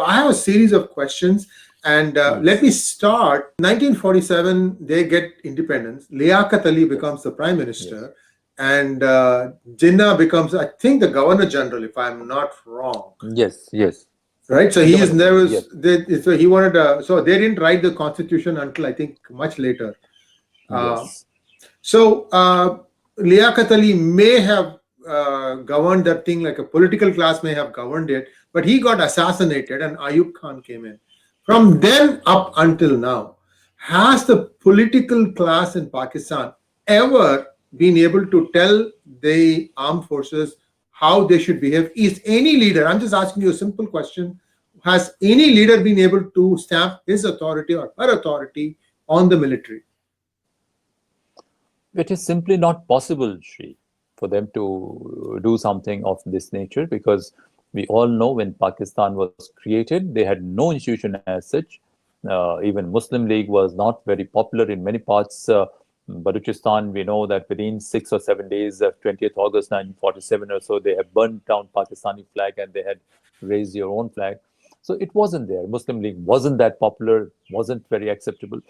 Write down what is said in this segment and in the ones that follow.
I have a series of questions, and let me start. 1947, they get independence. Liaquat Ali becomes the prime minister, and Jinnah becomes, I think, the governor general, if I'm not wrong. Yes. Right. So he is there. So he wanted. So they didn't write the constitution until I think much later. So Liaquat Ali may have governed that thing, like a political class may have governed it, but he got assassinated and Ayub Khan came in. From then up until now, has the political class in Pakistan ever been able to tell the armed forces how they should behave? Is any leader, I'm just asking you a simple question, has any leader been able to stamp his authority or her authority on the military? It is simply not possible, Sree, for them to do something of this nature, because we all know when Pakistan was created, they had no institution as such. Even Muslim League was not very popular in many parts. Balochistan, we know that within 6 or 7 days of 20th August 1947 or so, they had burnt down Pakistani flag and they had raised their own flag. So it wasn't there. Muslim League wasn't that popular, wasn't very acceptable.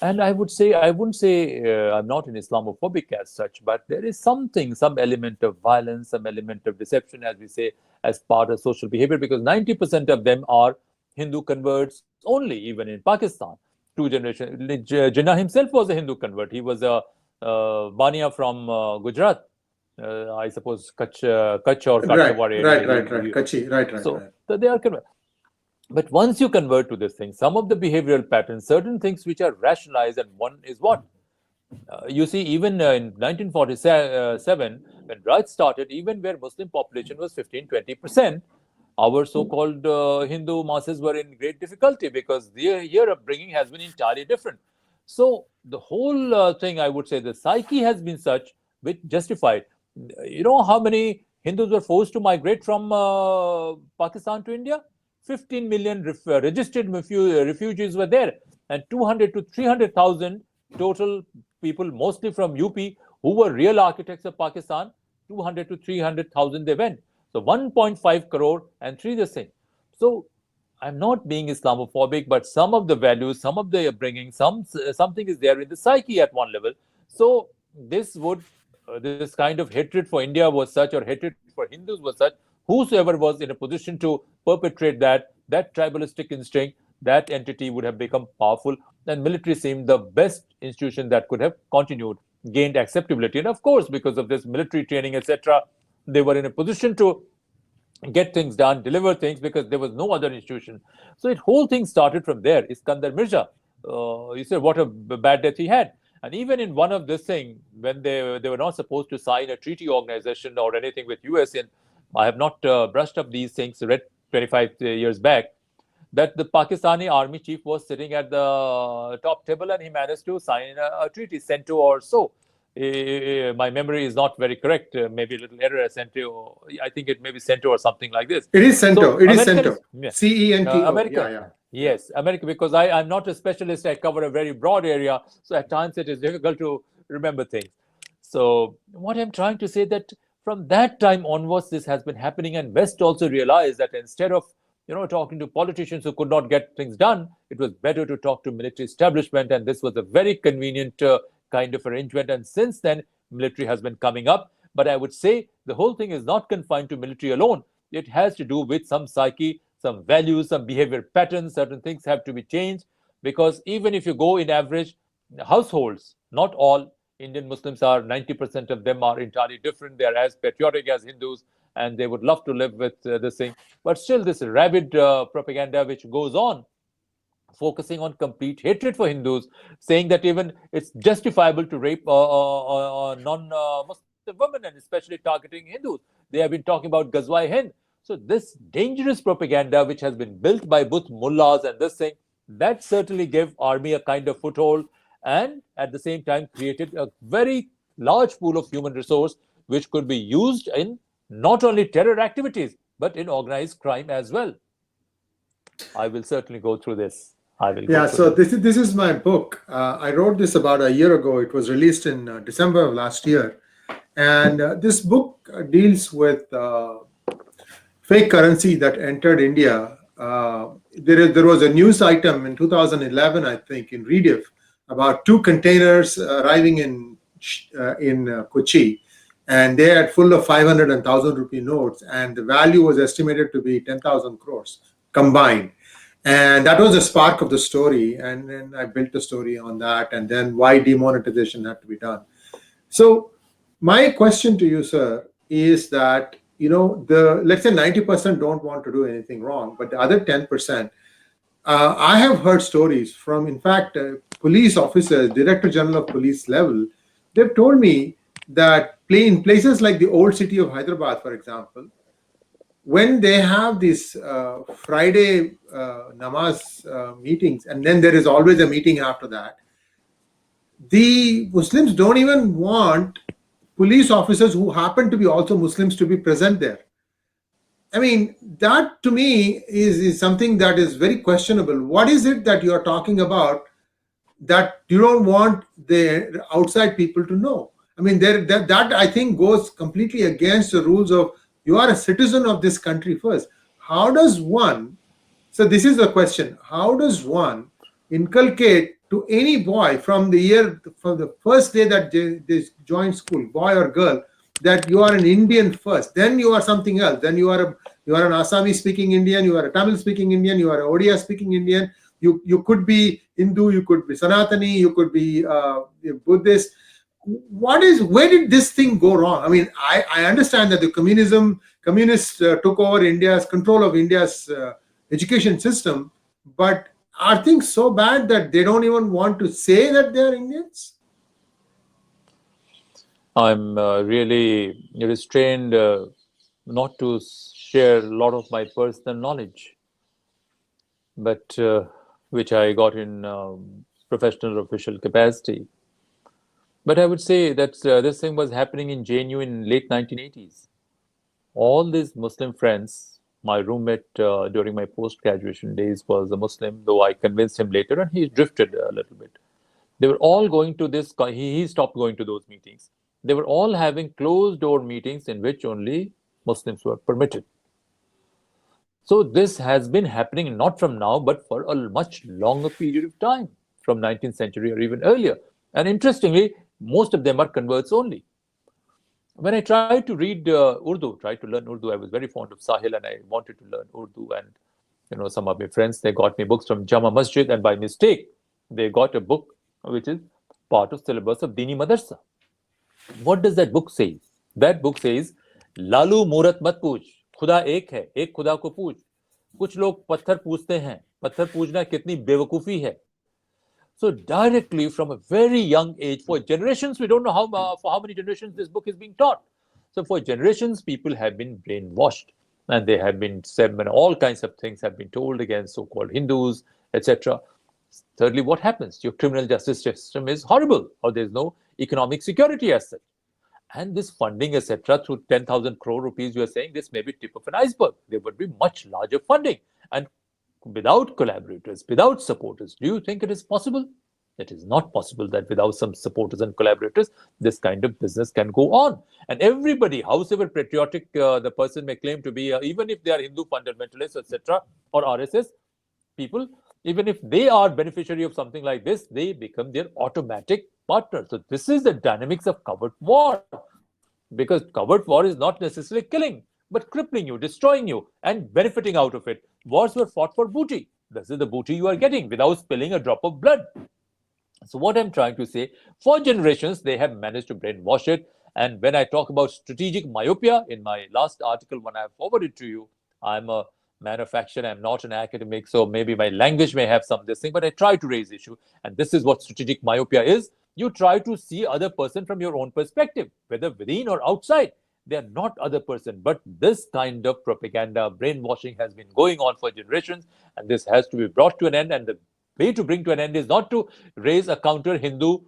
And I wouldn't say I'm not an Islamophobic as such, but there is some element of violence, some element of deception, as we say, as part of social behavior, because 90% of them are Hindu converts only, even in Pakistan. 2 generations. Jinnah himself was a Hindu convert. He was a Bania from Gujarat, I suppose, Kutch or Kathiawar area. Right. Kachi, right. So they are converted. But once you convert to this thing, some of the behavioral patterns, certain things which are rationalized, and one is what? You see, even in 1947, when Raj started, even where Muslim population was 15-20%, our so-called Hindu masses were in great difficulty because their upbringing has been entirely different. So the whole thing, I would say, the psyche has been such which justified. You know how many Hindus were forced to migrate from Pakistan to India? 15 million registered refugees were there, and 200 to 300,000 total people, mostly from UP, who were real architects of Pakistan. 200 to 300,000 they went. So 1.5 crore and 3 the same. So I'm not being Islamophobic, but some of the values, some of the upbringing, something is there in the psyche at one level. So this kind of hatred for India was such, or hatred for Hindus was such. Whosoever was in a position to perpetrate that tribalistic instinct, that entity would have become powerful, and military seemed the best institution that could have continued, gained acceptability. And of course, because of this military training, etc., they were in a position to get things done, deliver things, because there was no other institution. So the whole thing started from there. Iskandar Mirza, you said what a bad death he had. And even in one of this thing, when they were not supposed to sign a treaty organization or anything with US, and I have not brushed up these things, read 25 years back, that the Pakistani army chief was sitting at the top table and he managed to sign a treaty, CENTO or so. My memory is not very correct. Maybe a little error. CENTO. I think it may be CENTO or something like this. It is CENTO. So it is CENTO. CENTO. America. Yes, America. Because I'm not a specialist. I cover a very broad area. So at times it is difficult to remember things. So what I'm trying to say that from that time onwards, this has been happening, and West also realized that instead of talking to politicians who could not get things done, it was better to talk to military establishment, and this was a very convenient kind of arrangement. And since then, military has been coming up. But I would say the whole thing is not confined to military alone. It has to do with some psyche, some values, some behavior patterns. Certain things have to be changed, because even if you go in average households, not all Indian Muslims are, 90% of them are entirely different. They are as patriotic as Hindus, and they would love to live with this thing. But still, this rabid propaganda which goes on, focusing on complete hatred for Hindus, saying that even it's justifiable to rape non-Muslim women, and especially targeting Hindus. They have been talking about Ghazwa-e-Hind. So this dangerous propaganda which has been built by both mullahs and this thing, that certainly gave army a kind of foothold, and at the same time created a very large pool of human resource which could be used in not only terror activities, but in organized crime as well. I will certainly go through this. This is my book. I wrote this about a year ago. It was released in December of last year. And this book deals with fake currency that entered India there was a news item in 2011, I think, in Rediff about two containers arriving in Kochi, and they had full of 500 and 1,000 rupee notes, and the value was estimated to be 10,000 crores combined. And that was the spark of the story. And then I built a story on that, and then why demonetization had to be done. So my question to you, sir, is that, let's say 90% don't want to do anything wrong, but the other 10%, I have heard stories from, in fact, police officers, Director General of Police level. They've told me that in places like the old city of Hyderabad, for example, when they have these Friday namaz meetings, and then there is always a meeting after that, the Muslims don't even want police officers who happen to be also Muslims to be present there. I mean, that to me is something that is very questionable. What is it that you are talking about that you don't want the outside people to know? I mean, that I think goes completely against the rules of, you are a citizen of this country first. How does one, so this is the question, how does one inculcate to any boy from the first day that they join school, boy or girl, that you are an Indian first, then you are something else, then you are an Assami speaking Indian, you are a Tamil speaking Indian, you are a Odia speaking Indian, you could be Hindu, you could be Sanatani, you could be Buddhist. Where did this thing go wrong? I mean, I understand that the communists took over control of India's education system, but are things so bad that they don't even want to say that they are Indians? I'm really restrained not to share a lot of my personal knowledge, but which I got in professional official capacity. But I would say that this thing was happening in JNU in late 1980s. All these Muslim friends, my roommate during my post-graduation days was a Muslim, though I convinced him later, and he drifted a little bit. They were all going to this, he stopped going to those meetings. They were all having closed-door meetings in which only Muslims were permitted. So this has been happening not from now, but for a much longer period of time, from 19th century or even earlier. And interestingly, most of them are converts only. When I tried to read tried to learn Urdu, I was very fond of Sahil and I wanted to learn Urdu. And some of my friends, they got me books from Jama Masjid, and by mistake, they got a book which is part of syllabus of Dini Madrasa. What does that book say? That book says, Lalu मूरत मत पूछ, खुदा एक है, एक खुदा को पूछ. कुछ लोग पत्थर पूछते हैं, पत्थर पूछना कितनी बेवकूफी है. So directly from a very young age, for generations, we don't know for how many generations this book is being taught. So for generations, people have been brainwashed, and they have been said, all kinds of things have been told against so-called Hindus, etc. Thirdly, what happens? Your criminal justice system is horrible, or there's no economic security as such. And this funding, etc., through 10,000 crore rupees, you are saying this may be tip of an iceberg. There would be much larger funding. And without collaborators, without supporters, do you think it is possible? It is not possible that without some supporters and collaborators, this kind of business can go on. And everybody, however patriotic the person may claim to be, even if they are Hindu fundamentalists, etc., or RSS people, even if they are beneficiary of something like this, they become their automatic partner. So this is the dynamics of covert war, because covert war is not necessarily killing, but crippling you, destroying you, and benefiting out of it. Wars were fought for booty. This is the booty you are getting without spilling a drop of blood. So what I'm trying to say, for generations, they have managed to brainwash it. And when I talk about strategic myopia, in my last article, when I have forwarded to you, I'm a man of action, I'm not an academic, so maybe my language may have some this thing, but I try to raise issue. And this is what strategic myopia is. You try to see other person from your own perspective, whether within or outside. They are not other person, but this kind of propaganda, brainwashing has been going on for generations, and this has to be brought to an end. And the way to bring to an end is not to raise a counter-Hindu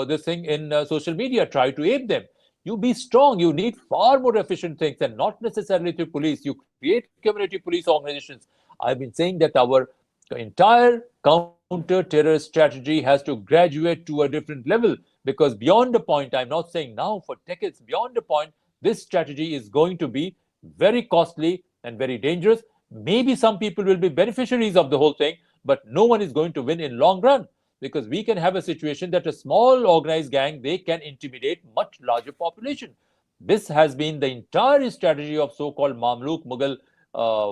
this thing in social media, try to ape them. You be strong. You need far more efficient things, and not necessarily through police. You create community police organizations. I've been saying that our entire counter-terror strategy has to graduate to a different level, because beyond a point, I'm not saying now, for decades, beyond a point, this strategy is going to be very costly and very dangerous, maybe some people will be beneficiaries of the whole thing, but no one is going to win in long run, because we can have a situation that a small organized gang, they can intimidate much larger population. This has been the entire strategy of so-called Mamluk Mughal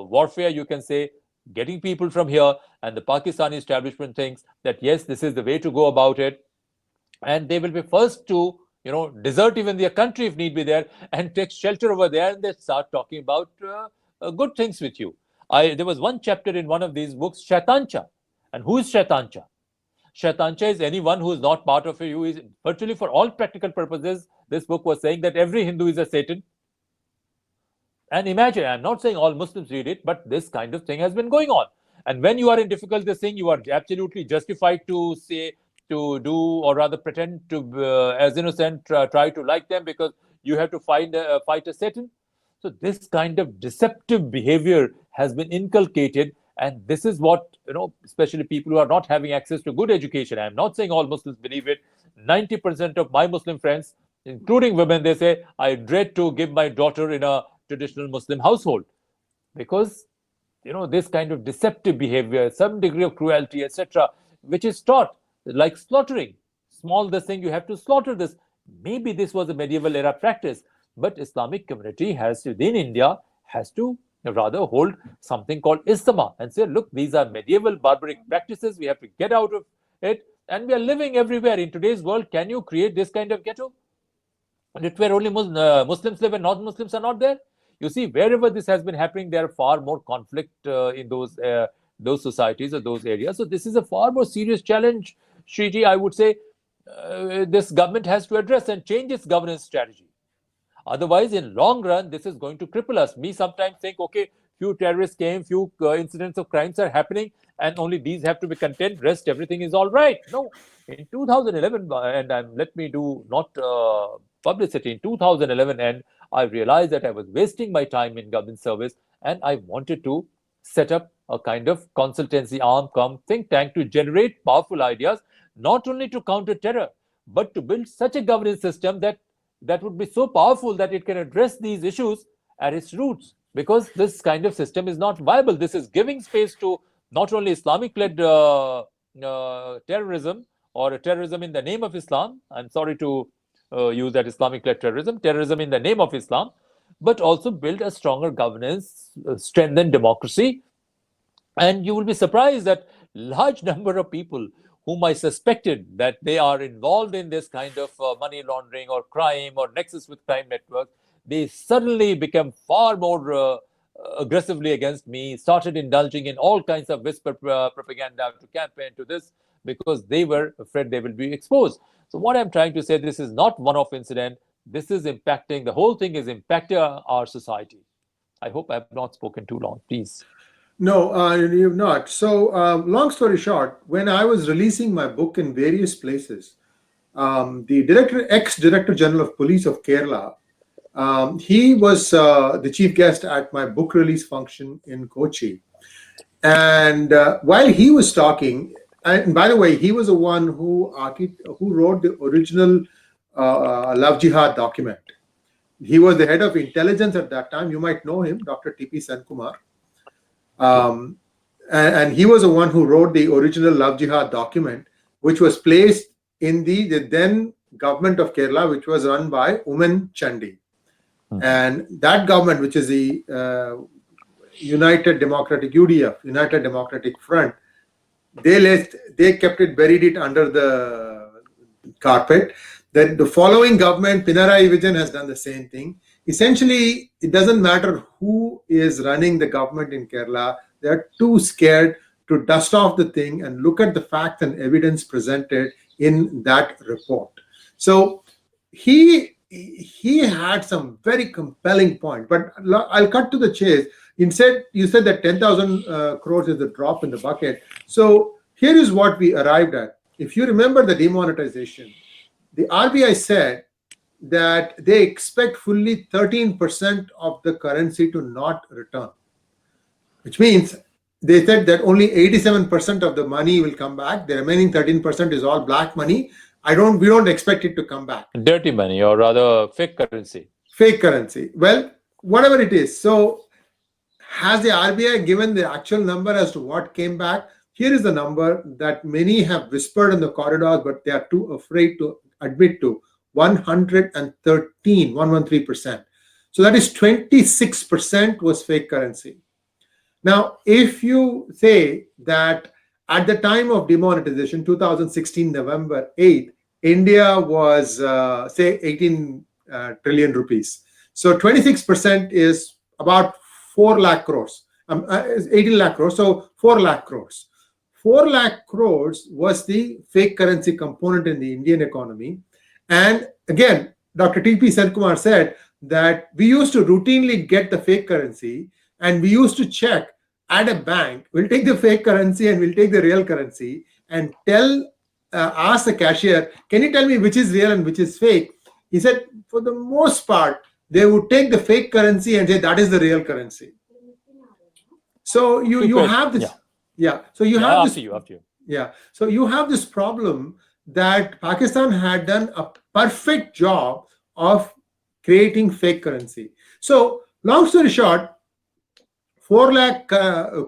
warfare, you can say, getting people from here, and the Pakistani establishment thinks that yes, this is the way to go about it, and they will be first to desert even their country if need be there, and take shelter over there, and they start talking about good things with you. There was one chapter in one of these books, Shaitancha. And who is Shaitancha? Shaitancha is anyone who is not part of you. Is virtually, for all practical purposes, this book was saying that every Hindu is a Satan. And imagine, I'm not saying all Muslims read it, but this kind of thing has been going on. And when you are in difficult this thing, you are absolutely justified to say, to do, or rather pretend to, as innocent, try to like them, because you have to fight a Satan. So this kind of deceptive behavior has been inculcated, and this is what, especially people who are not having access to good education. I'm not saying all Muslims believe it. 90% of my Muslim friends, including women, they say, I dread to give my daughter in a traditional Muslim household, because this kind of deceptive behavior, some degree of cruelty, etc., which is taught, like slaughtering. Small this thing, you have to slaughter this. Maybe this was a medieval era practice, but Islamic community has to, within India, has to rather hold something called Isma and say, look, these are medieval barbaric practices, we have to get out of it, and we are living everywhere. In today's world, can you create this kind of ghetto? And it where only Muslims live and non-Muslims are not there? You see, wherever this has been happening, there are far more conflict in those societies or those areas. So this is a far more serious challenge, Shriji, I would say. This government has to address and change its governance strategy. Otherwise, in long run, this is going to cripple us. Me sometimes think, okay, few terrorists came, few incidents of crimes are happening, and only these have to be contained. Rest, everything is all right. No, in 2011, and let me do not publicity. In 2011, and I realized that I was wasting my time in government service, and I wanted to set up a kind of consultancy arm, come think tank, to generate powerful ideas, not only to counter terror, but to build such a governance system that would be so powerful that it can address these issues at its roots. Because this kind of system is not viable. This is giving space to not only Islamic-led terrorism, or terrorism in the name of Islam. I'm sorry to use that Islamic-led terrorism in the name of Islam, but also build a stronger governance, strengthen democracy. And you will be surprised that large number of people whom I suspected that they are involved in this kind of money laundering or crime or nexus with crime networks, they suddenly became far more aggressively against me, started indulging in all kinds of whisper propaganda to campaign to this, because they were afraid they will be exposed. So what I'm trying to say, this is not one-off incident. This is impacting, the whole thing is impacting our society. I hope I have not spoken too long, please. No, you've not. So, long story short, when I was releasing my book in various places, the ex-Director General of Police of Kerala, he was the chief guest at my book release function in Kochi. And while he was talking, and by the way, he was the one who wrote the original Love Jihad document. He was the head of intelligence at that time. You might know him, Dr. T.P. Senkumar. And he was the one who wrote the original Love Jihad document, which was placed in the then government of Kerala, which was run by Umen Chandi. And that government, which is the United Democratic UDF, United Democratic Front, they kept it, buried it under the carpet. Then the following government, Pinarayi Vijayan, has done the same thing. Essentially, it doesn't matter who is running the government in Kerala. They are too scared to dust off the thing and look at the facts and evidence presented in that report. So he had some very compelling point, but I'll cut to the chase. Instead, you said that 10,000 crores is the drop in the bucket. So here is what we arrived at. If you remember the demonetization, the RBI said that they expect fully 13% of the currency to not return, which means they said that only 87% of the money will come back. The remaining 13% is all black money. We don't expect it to come back. Dirty money, or rather fake currency. Fake currency. Well, whatever it is. So Has the RBI given the actual number as to what came back? Here is the number that many have whispered in the corridors, but they are too afraid to admit to: 113%. So that is 26% was fake currency. Now, if you say that at the time of demonetization, 2016, November 8th, India was, say, 18 trillion rupees. So 26% is about 4 lakh crores, 18 lakh crores, so 4 lakh crores. 4 lakh crores was the fake currency component in the Indian economy. And again, Dr. T.P. Senkumar said that we used to routinely get the fake currency and we used to check at a bank. We'll take the fake currency and we'll take the real currency and ask the cashier, can you tell me which is real and which is fake? He said, for the most part, they would take the fake currency and say that is the real currency. So you have this, So you have this, So you have this problem that Pakistan had done a perfect job of creating fake currency. So long story short, 4 lakh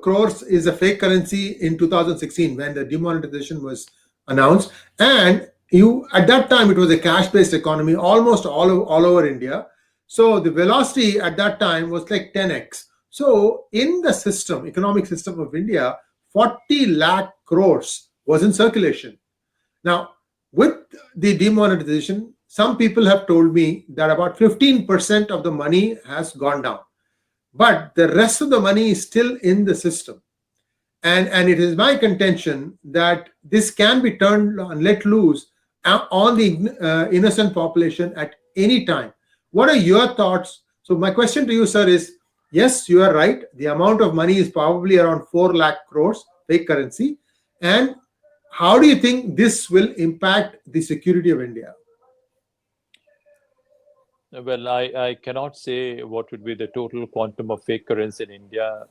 crores is a fake currency in 2016 when the demonetization was announced. And at that time, it was a cash-based economy almost all over India. So the velocity at that time was like 10x. So in the economic system of India, 40 lakh crores was in circulation. Now, with the demonetization, some people have told me that about 15% of the money has gone down. But the rest of the money is still in the system. And it is my contention that this can be turned and let loose on the innocent population at any time. What are your thoughts? So my question to you, sir, is, yes, you are right. The amount of money is probably around 4 lakh crores, fake currency. And how do you think this will impact the security of India? Well, I cannot say what would be the total quantum of fake currency in India.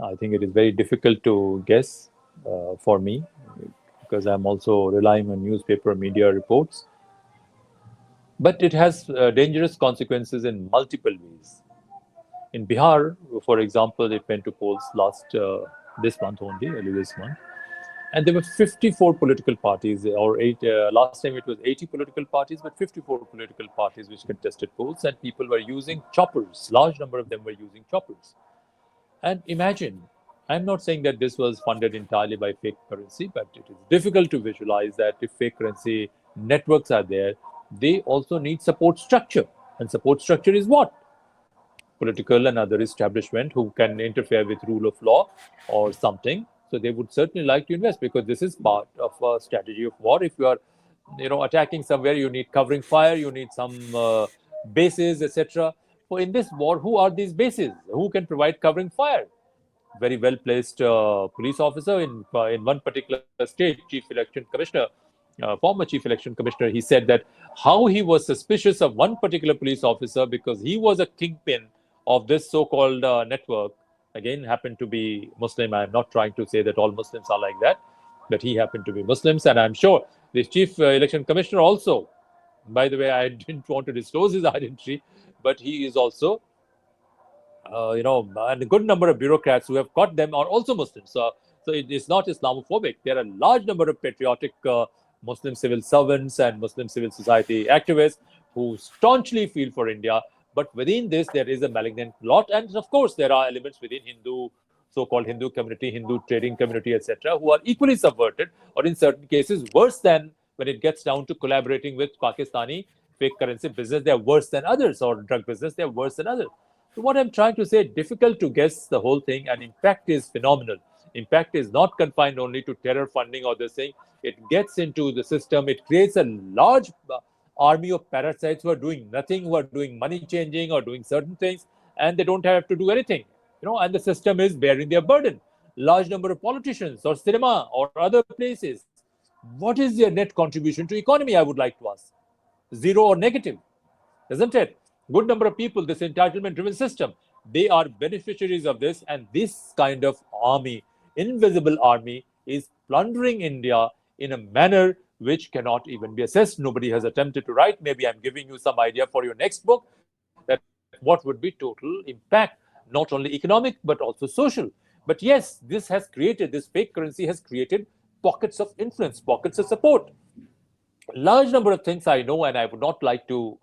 I think it is very difficult to guess for me, because I'm also relying on newspaper media reports. But it has dangerous consequences in multiple ways. In Bihar, for example, it went to polls this month only, early this month. And there were 54 political parties, or last time it was 80 political parties, but 54 political parties which contested polls, and people were using choppers. Large number of them were using choppers. And imagine, I'm not saying that this was funded entirely by fake currency, but it is difficult to visualize that if fake currency networks are there, they also need support structure. And support structure is what? Political and other establishment who can interfere with rule of law or something. So they would certainly like to invest, because this is part of a strategy of war. If you are, attacking somewhere, you need covering fire, you need some bases, etc. So in this war, who are these bases? Who can provide covering fire? Very well placed police officer in one particular state, chief election commissioner, former chief election commissioner. He said that how he was suspicious of one particular police officer because he was a kingpin of this so-called network. Again, happened to be Muslim. I'm not trying to say that all Muslims are like that, but he happened to be Muslims. And I'm sure the chief election commissioner also, by the way, I didn't want to disclose his identity, but he is also, and a good number of bureaucrats who have caught them are also Muslims. So it is not Islamophobic. There are a large number of patriotic Muslim civil servants and Muslim civil society activists who staunchly feel for India. But within this, there is a malignant lot. And of course, there are elements within so-called Hindu community, Hindu trading community, etc., who are equally subverted, or in certain cases, worse than when it gets down to collaborating with Pakistani fake currency business. They are worse than others, or drug business, they are worse than others. So what I'm trying to say, difficult to guess the whole thing, and impact is phenomenal. Impact is not confined only to terror funding or this thing. It gets into the system. It creates a large army of parasites who are doing nothing, who are doing money changing or doing certain things, and they don't have to do anything, and the system is bearing their burden. Large number of politicians or cinema or other places, what is their net contribution to economy, I would like to ask? Zero or negative, isn't it? Good number of people, this entitlement driven system, they are beneficiaries of this, and this kind of army, invisible army, is plundering India in a manner which cannot even be assessed. Nobody has attempted to write. Maybe I'm giving you some idea for your next book, that what would be total impact not only economic but also social. But yes, this fake currency has created pockets of influence, pockets of support. Large number of things I know, and I would not like to,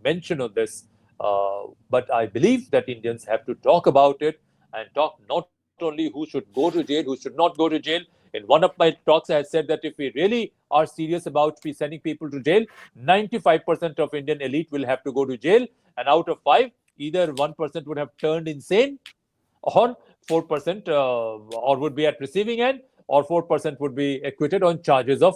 mention on this, but I believe that Indians have to talk about it and talk not only who should go to jail, who should not go to jail. In one of my talks, I said that if we really are serious about sending people to jail, 95% of Indian elite will have to go to jail, and out of five, either 1% would have turned insane, or 4% or would be at receiving end, or 4% would be acquitted on charges of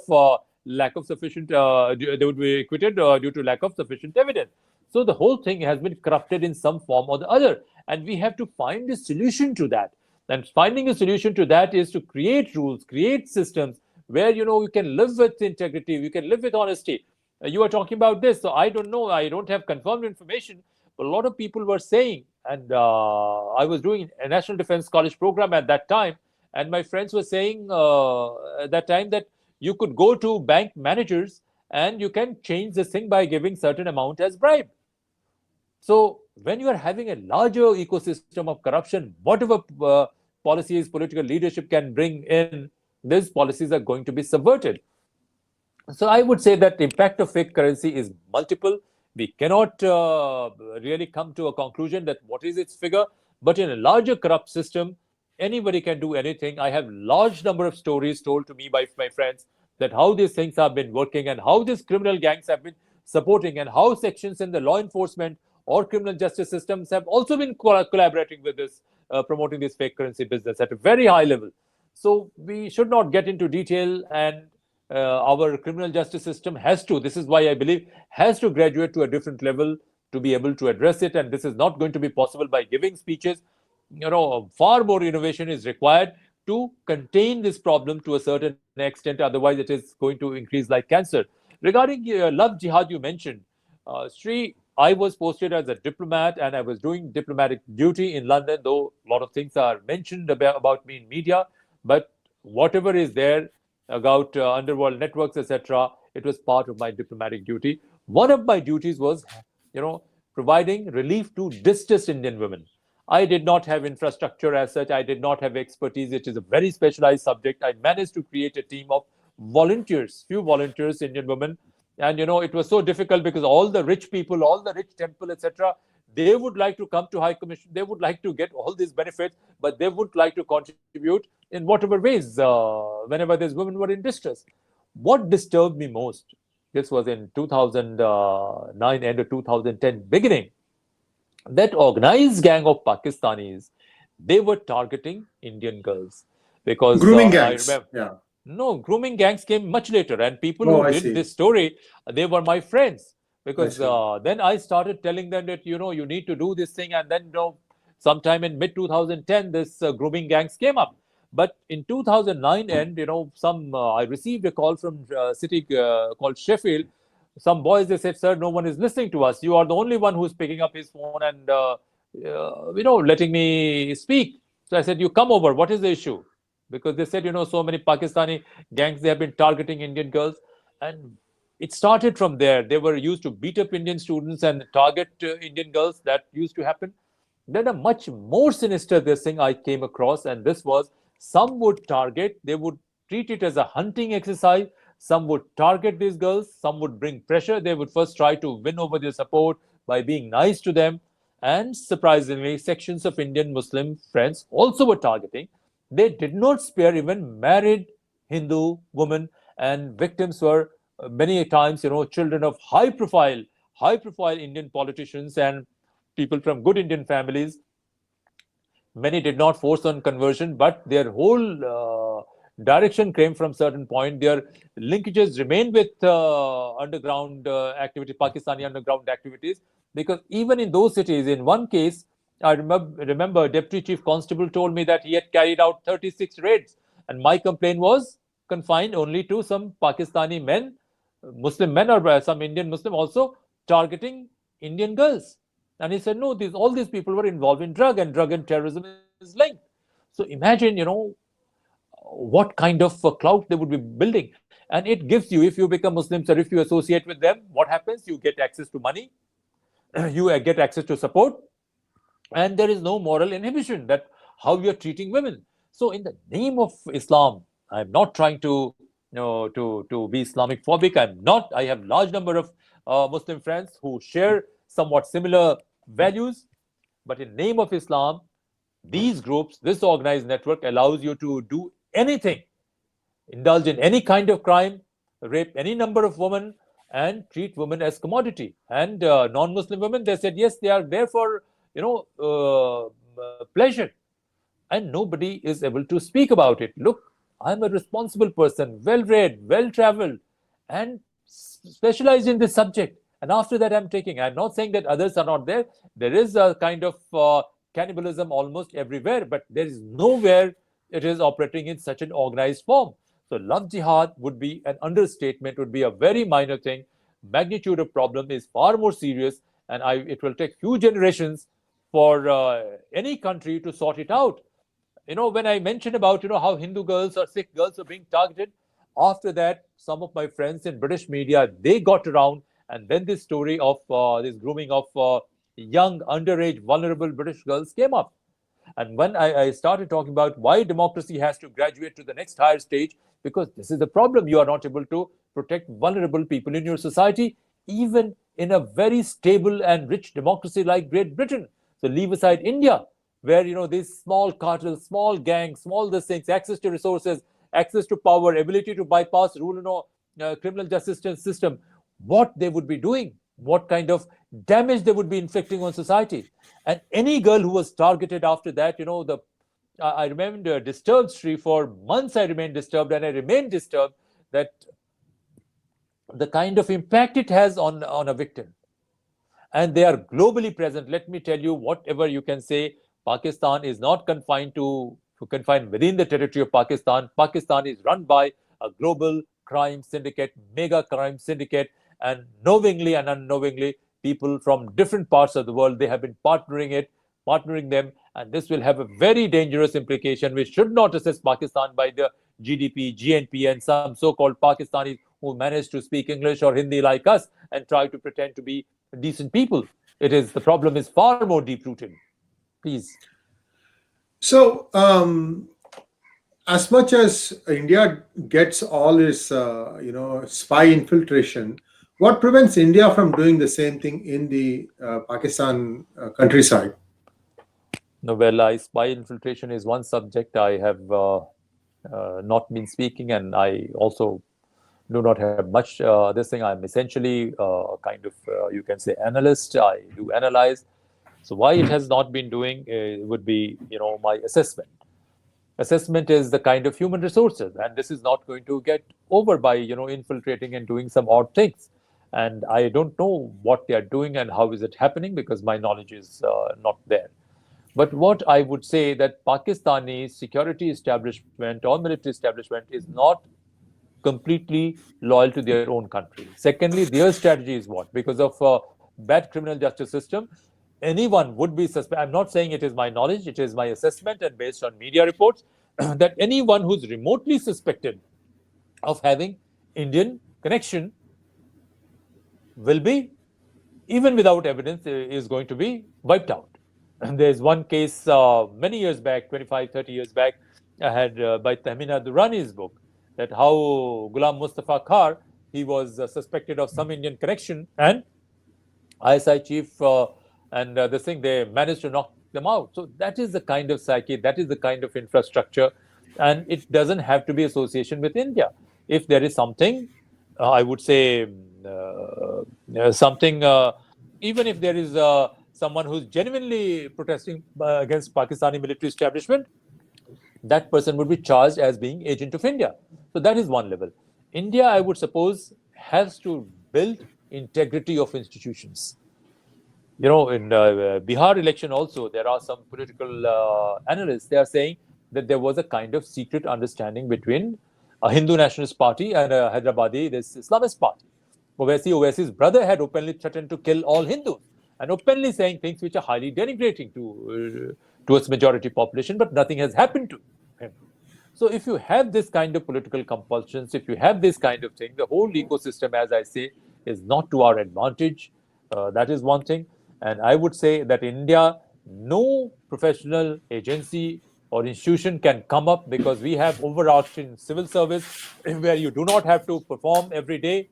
lack of sufficient, they would be acquitted due to lack of sufficient evidence. So the whole thing has been corrupted in some form or the other, and we have to find a solution to that. And finding a solution to that is to create rules, create systems where you can live with integrity, you can live with honesty. You are talking about this, so I don't know, I don't have confirmed information, but a lot of people were saying, and I was doing a National Defense College program at that time, and my friends were saying at that time that you could go to bank managers and you can change this thing by giving certain amount as bribe. So when you are having a larger ecosystem of corruption, whatever policies political leadership can bring in, these policies are going to be subverted. So I would say that the impact of fake currency is multiple. We cannot really come to a conclusion that what is its figure, but in a larger corrupt system, anybody can do anything. I have large number of stories told to me by my friends that how these things have been working and how these criminal gangs have been supporting, and how sections in the law enforcement or criminal justice systems have also been collaborating with this, promoting this fake currency business at a very high level. So we should not get into detail, and our criminal justice system has to, this is why I believe, has to graduate to a different level to be able to address it. And this is not going to be possible by giving speeches. Far more innovation is required to contain this problem to a certain extent. Otherwise, it is going to increase like cancer. Regarding love jihad, you mentioned, Sree, I was posted as a diplomat and I was doing diplomatic duty in London, though a lot of things are mentioned about me in media. But whatever is there about underworld networks, etc., it was part of my diplomatic duty. One of my duties was, providing relief to distressed Indian women. I did not have infrastructure as such. I did not have expertise. It is a very specialized subject. I managed to create a team of volunteers, few volunteers, Indian women. And, it was so difficult because all the rich people, all the rich temple, etc., they would like to come to High Commission. They would like to get all these benefits, but they would like to contribute in whatever ways whenever these women were in distress. What disturbed me most, this was in 2009, end of 2010, beginning, that organized gang of Pakistanis, they were targeting Indian girls. Because Grooming I gangs. remember, Yeah. no, grooming gangs came much later, and people Oh, who I did see. this story, they were my friends. Because see. then I started telling them that you need to do this thing, and then sometime in mid 2010, this grooming gangs came up. But in 2009, and some I received a call from a city called Sheffield. Some boys, they said, "Sir, no one is listening to us. You are the only one who's picking up his phone and letting me speak." So I said, "You come over. What is the issue?" Because they said, so many Pakistani gangs, they have been targeting Indian girls. And it started from there. They were used to beat up Indian students and target Indian girls. That used to happen. Then a much more sinister this thing I came across, and this was, some would target, they would treat it as a hunting exercise. Some would target these girls, some would bring pressure. They would first try to win over their support by being nice to them. And surprisingly, sections of Indian Muslim friends also were targeting. They did not spare even married Hindu women, and victims were many times, children of high profile Indian politicians and people from good Indian families. Many did not force on conversion, but their whole direction came from certain point. Their linkages remained with underground activity, Pakistani underground activities, because even in those cities, in one case, I remember Deputy Chief Constable told me that he had carried out 36 raids, and my complaint was confined only to some Pakistani men, Muslim men, or some Indian Muslim also targeting Indian girls. And he said, no, all these people were involved in drug and terrorism is linked. So imagine, what kind of clout they would be building. And it gives you, if you become Muslims or if you associate with them, what happens? You get access to money, you get access to support, and there is no moral inhibition that how we are treating women. So in the name of Islam, I'm not trying to to be Islamic phobic. I'm not. I have large number of Muslim friends who share somewhat similar values, but in name of Islam, these groups, this organized network allows you to do anything, indulge in any kind of crime, rape any number of women, and treat women as commodity. And non-Muslim women, they said yes, they are there for pleasure, and nobody is able to speak about it. Look, I'm a responsible person, well-read, well-traveled, and specialized in this subject. And after that, I'm not saying that others are not there. There is a kind of cannibalism almost everywhere, but there is nowhere it is operating in such an organized form. So love jihad would be an understatement, would be a very minor thing. Magnitude of problem is far more serious, and it will take few generations for any country to sort it out. When I mentioned about how Hindu girls or Sikh girls are being targeted, after that, some of my friends in British media, they got around, and then this story of this grooming of young underage vulnerable British girls came up. And when I started talking about why democracy has to graduate to the next higher stage, because this is the problem. You are not able to protect vulnerable people in your society, even in a very stable and rich democracy like Great Britain. So leave aside India, where these small cartels, small gangs, small these things, access to resources, access to power, ability to bypass rule, criminal justice system, what they would be doing, what kind of damage they would be inflicting on society. And any girl who was targeted after that, I remained disturbed, Sree. For months I remained disturbed, and I remained disturbed that the kind of impact it has on a victim. And they are globally present. Let me tell you, whatever you can say, Pakistan is not confined within the territory of Pakistan. Pakistan is run by a global crime syndicate, mega crime syndicate, and knowingly and unknowingly, people from different parts of the world, they have been partnering them, and this will have a very dangerous implication. We should not assess Pakistan by the GDP, GNP, and some so-called Pakistanis who manage to speak English or Hindi like us and try to pretend to be decent people. The problem is far more deep-rooted. Please. So, as much as India gets all its, spy infiltration, what prevents India from doing the same thing in the Pakistan countryside? No, well, spy infiltration is one subject I have not been speaking, and I also do not have much this thing. I'm essentially kind of, you can say, analyst. I do analyze. So why it has not been doing would be, my assessment. Assessment is the kind of human resources, and this is not going to get over by, infiltrating and doing some odd things. And I don't know what they are doing and how is it happening, because my knowledge is not there. But what I would say, that Pakistani security establishment or military establishment is not completely loyal to their own country. Secondly, their strategy is what? Because of bad criminal justice system, anyone would be suspect. I'm not saying it is my knowledge, it is my assessment and based on media reports that anyone who's remotely suspected of having Indian connection will be, even without evidence, is going to be wiped out. And there's one case many years back, 25, 30 years back, I had by Tahmina Durrani's book, that how Ghulam Mustafa Khar, he was suspected of some Indian connection, and ISI chief and this thing, they managed to knock them out. So that is the kind of psyche, that is the kind of infrastructure, and it doesn't have to be association with India. If there is something, I would say something, even if there is someone who's genuinely protesting against Pakistani military establishment, that person would be charged as being agent of India. So that is one level. India, I would suppose, has to build integrity of institutions. In Bihar election also, there are some political analysts, they are saying that there was a kind of secret understanding between a Hindu nationalist party and a Hyderabadi, this Islamist party. Owaisi's brother had openly threatened to kill all Hindus, and openly saying things which are highly denigrating to its majority population, but nothing has happened to him. So if you have this kind of political compulsions, if you have this kind of thing, the whole ecosystem, as I say, is not to our advantage. That is one thing. And I would say that India no professional agency or institution can come up, because we have overarching civil service where you do not have to perform every day.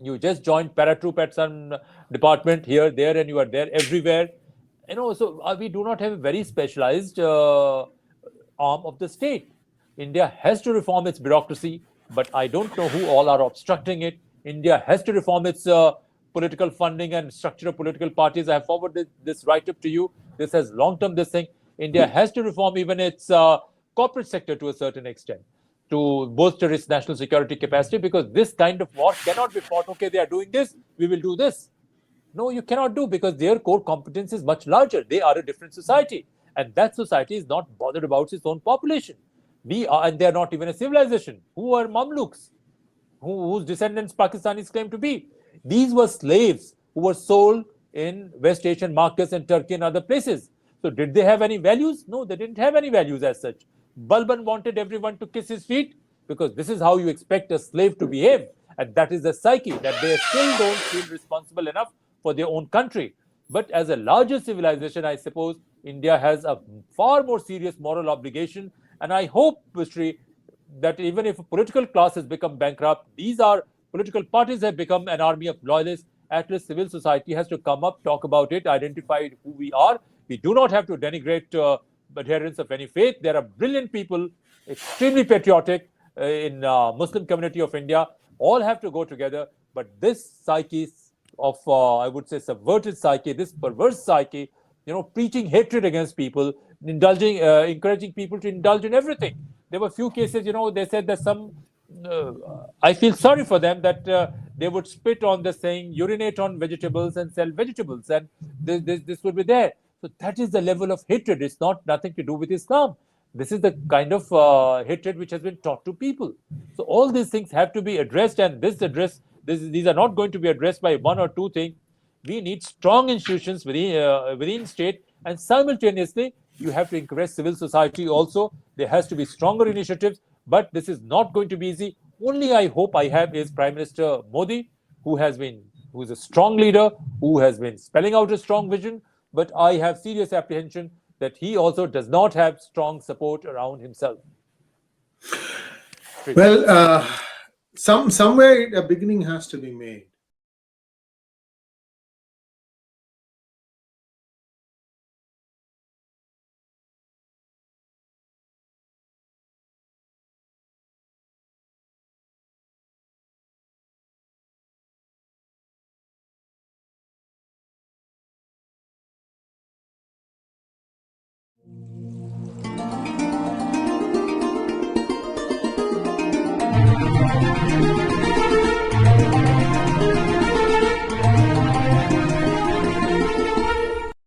You just join paratroop at some department here, there, and you are there everywhere. So we do not have a very specialized arm of the state. India has to reform its bureaucracy, but I don't know who all are obstructing it. India has to reform its political funding and structure of political parties. I have forwarded this write-up to you. This has long-term this thing. India has to reform even its corporate sector to a certain extent to bolster its national security capacity, because this kind of war cannot be fought. Okay, they are doing this, we will do this. No, you cannot do, because their core competence is much larger. They are a different society, and that society is not bothered about its own population. We are, and they are not even a civilization. Who are Mamluks? Whose descendants Pakistanis claim to be? These were slaves who were sold in West Asian markets and Turkey and other places. So did they have any values? No, they didn't have any values as such. Balban wanted everyone to kiss his feet, because this is how you expect a slave to behave. And that is the psyche, that they still don't feel responsible enough for their own country. But as a larger civilization, I suppose India has a far more serious moral obligation. And I hope, Sree, that even if a political class has become bankrupt, these are political parties have become an army of loyalists. At least civil society has to come up, talk about it, identify who we are. We do not have to denigrate adherents of any faith. There are brilliant people, extremely patriotic in Muslim community of India. All have to go together. But this psyche of, I would say, subverted psyche, this perverse psyche, preaching hatred against people, encouraging people to indulge in everything. There were few cases, they said that some, I feel sorry for them, that they would spit on the saying, urinate on vegetables and sell vegetables, and this would be there. So that is the level of hatred. It's not nothing to do with Islam. This is the kind of hatred which has been taught to people. So all these things have to be addressed, and these are not going to be addressed by one or two things. We need strong institutions within state, and simultaneously you have to encourage civil society also. There has to be stronger initiatives, but this is not going to be easy. Only I hope I have is Prime Minister Modi, who is a strong leader, who has been spelling out a strong vision, but I have serious apprehension that he also does not have strong support around himself. Well, somewhere a beginning has to be made.